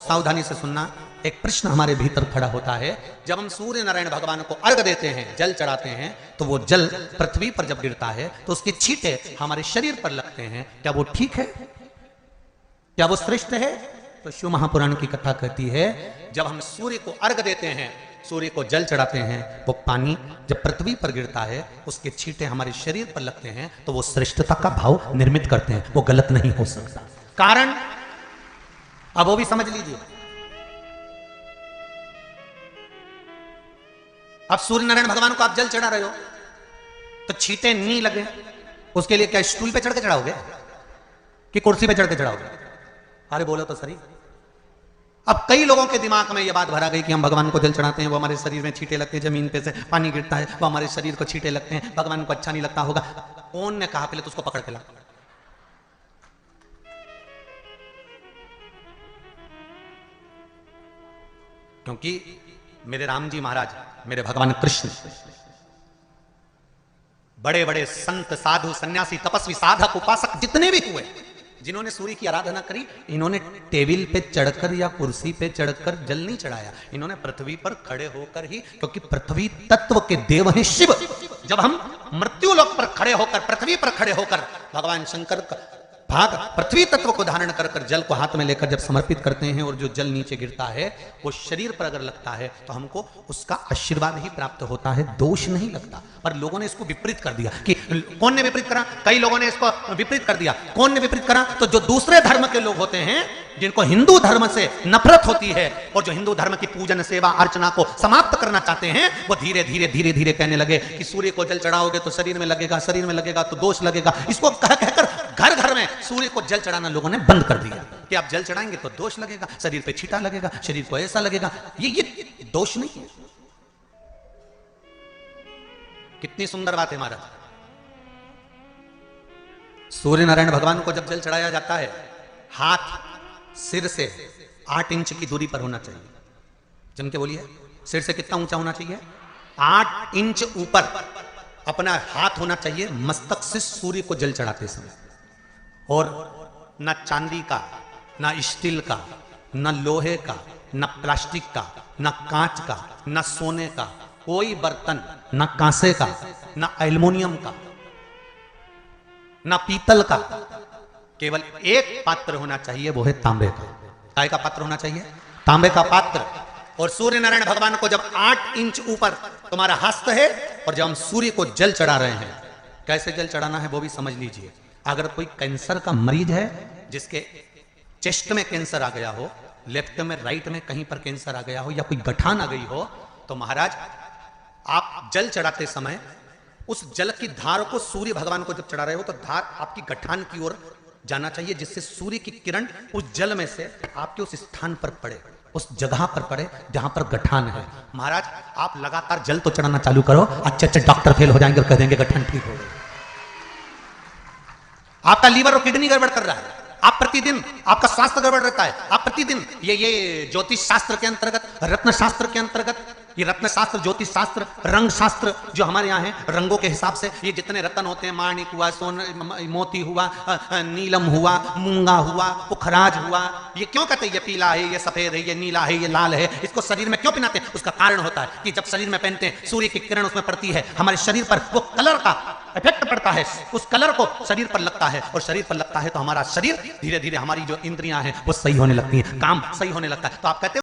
सावधानी से सुनना। एक प्रश्न हमारे भीतर खड़ा होता है, जब हम सूर्य नारायण भगवान को अर्घ देते हैं, जल चढ़ाते हैं, तो वो जल पृथ्वी पर जब गिरता है तो उसके छींटे हमारे शरीर पर लगते हैं। क्या वो ठीक है? क्या वो श्रेष्ठ है? तो शिव महापुराण की कथा कहती है, जब हम सूर्य को अर्घ देते हैं, सूर्य को जल चढ़ाते हैं, वो पानी जब पृथ्वी पर गिरता है, उसके छींटे हमारे शरीर पर लगते हैं, तो वो श्रेष्ठता का भाव निर्मित करते हैं। वो गलत नहीं हो सकता। कारण अब वो भी समझ लीजिए। अब सूर्य नारायण भगवान को आप जल चढ़ा रहे हो तो छींटे नहीं लगे, उसके लिए क्या स्टूल पे चढ़ के चढ़ाओगे कि कुर्सी पे चढ़ के चढ़ाओगे? अरे बोलो तो सही। अब कई लोगों के दिमाग में यह बात भरा गई कि हम भगवान को जल चढ़ाते हैं, वो हमारे शरीर में छींटे लगते हैं, जमीन पे से पानी गिरता है, वो हमारे शरीर को छींटे लगते हैं, भगवान को अच्छा नहीं लगता होगा। कौन ने कहा? पहले तो उसको पकड़ के ला। क्योंकि मेरे राम जी महाराज, मेरे भगवान कृष्ण, बड़े बड़े संत, साधु, सन्यासी, तपस्वी, साधक, उपासक जितने भी हुए, जिन्होंने सूर्य की आराधना करी, इन्होंने टेबल पे चढ़कर या कुर्सी पे चढ़कर जल नहीं चढ़ाया। इन्होंने पृथ्वी पर खड़े होकर ही, क्योंकि पृथ्वी तत्व के देव हैं शिव। जब हम मृत्यु लोक पर खड़े होकर, पृथ्वी पर खड़े होकर भगवान शंकर का भाग पृथ्वी तत्व को धारण कर कर जल को हाथ में लेकर जब समर्पित करते हैं और जो जल नीचे गिरता है वो शरीर पर अगर लगता है तो हमको उसका आशीर्वाद ही प्राप्त होता है, दोष नहीं लगता। पर लोगों ने इसको विपरीत कर दिया। कि कौन ने विपरीत करा? कई लोगों ने इसको विपरीत कर दिया। कौन ने विपरीत करा? तो जो दूसरे धर्म के लोग होते हैं, जिनको हिंदू धर्म से नफरत होती है और जो हिंदू धर्म की पूजन, सेवा, अर्चना को समाप्त करना चाहते हैं, वो धीरे धीरे धीरे धीरे कहने लगे कि सूर्य को जल चढ़ाओगे तो शरीर में लगेगा, शरीर में लगेगा तो दोष लगेगा। इसको कह कहकर घर घर में सूर्य को जल चढ़ाना लोगों ने बंद कर दिया कि आप जल चढ़ाएंगे तो दोष लगेगा, शरीर पे छींटा लगेगा, शरीर को ऐसा लगेगा। ये दोष नहीं है। कितनी सुंदर बात है महाराज। सूर्य नारायण भगवान को जब जल चढ़ाया जाता है, हाथ सिर से 8 इंच की दूरी पर होना चाहिए। जम के बोलिए, सिर से कितना ऊंचा होना चाहिए? 8 इंच ऊपर अपना हाथ होना चाहिए मस्तक से सूर्य को जल चढ़ाते समय। और न चांदी का, न स्टील का, न लोहे का, न प्लास्टिक का, न कांच का, न सोने का कोई बर्तन, न कांसे का, न एल्युमिनियम का, न पीतल का, केवल एक पात्र होना चाहिए, वो है तांबे का। काय का पात्र होना चाहिए? तांबे का पात्र। और सूर्य नारायण भगवान को जब 8 इंच ऊपर तुम्हारा हस्त है और जब हम सूर्य को जल चढ़ा रहे हैं, कैसे जल चढ़ाना है वो भी समझ लीजिए। अगर कोई कैंसर का मरीज है, जिसके चेस्ट में कैंसर आ गया हो, लेफ्ट में, राइट में कहीं पर कैंसर आ गया हो, या कोई गठान आ गई हो, तो महाराज आप जल चढ़ाते समय उस जल की धार को सूर्य भगवान को जब चढ़ा रहे हो तो धार आपकी गठान की ओर जाना चाहिए, जिससे सूर्य की किरण उस जल में से आपके उस स्थान पर पड़े, उस जगह पर पड़े जहां पर गठान है। महाराज आप लगातार जल तो चढ़ाना चालू करो, अच्छे अच्छे डॉक्टर फेल हो जाएंगे और कह देंगे गठान ठीक हो गई। आपका लीवर और किडनी गड़बड़ कर रहा है, आप प्रतिदिन, आपका स्वास्थ्य गड़बड़ रहता है, आप प्रतिदिन ये ज्योतिष शास्त्र के अंतर्गत, रत्न शास्त्र के अंतर्गत, ये रत्न शास्त्र, ज्योतिष शास्त्र, रंग शास्त्र जो हमारे यहाँ है, रंगों के हिसाब से ये जितने रत्न होते हैं, माणिक हुआ, सोन, मोती हुआ, नीलम हुआ, मूंगा हुआ, पुखराज हुआ, ये क्यों कहते हैं ये पीला है, ये सफेद है, ये नीला है, ये लाल है, इसको शरीर में क्यों पहनाते हैं? उसका कारण होता है कि जब शरीर में पहनते हैं, सूर्य की किरण उसमें पड़ती है, हमारे शरीर पर वो कलर का इफेक्ट पड़ता है, उस कलर को शरीर पर लगता है, और शरीर पर लगता है तो हमारा शरीर धीरे धीरे, हमारी जो इंद्रियां हैं वो सही होने लगती हैं, काम सही होने लगता है। तो आप कहते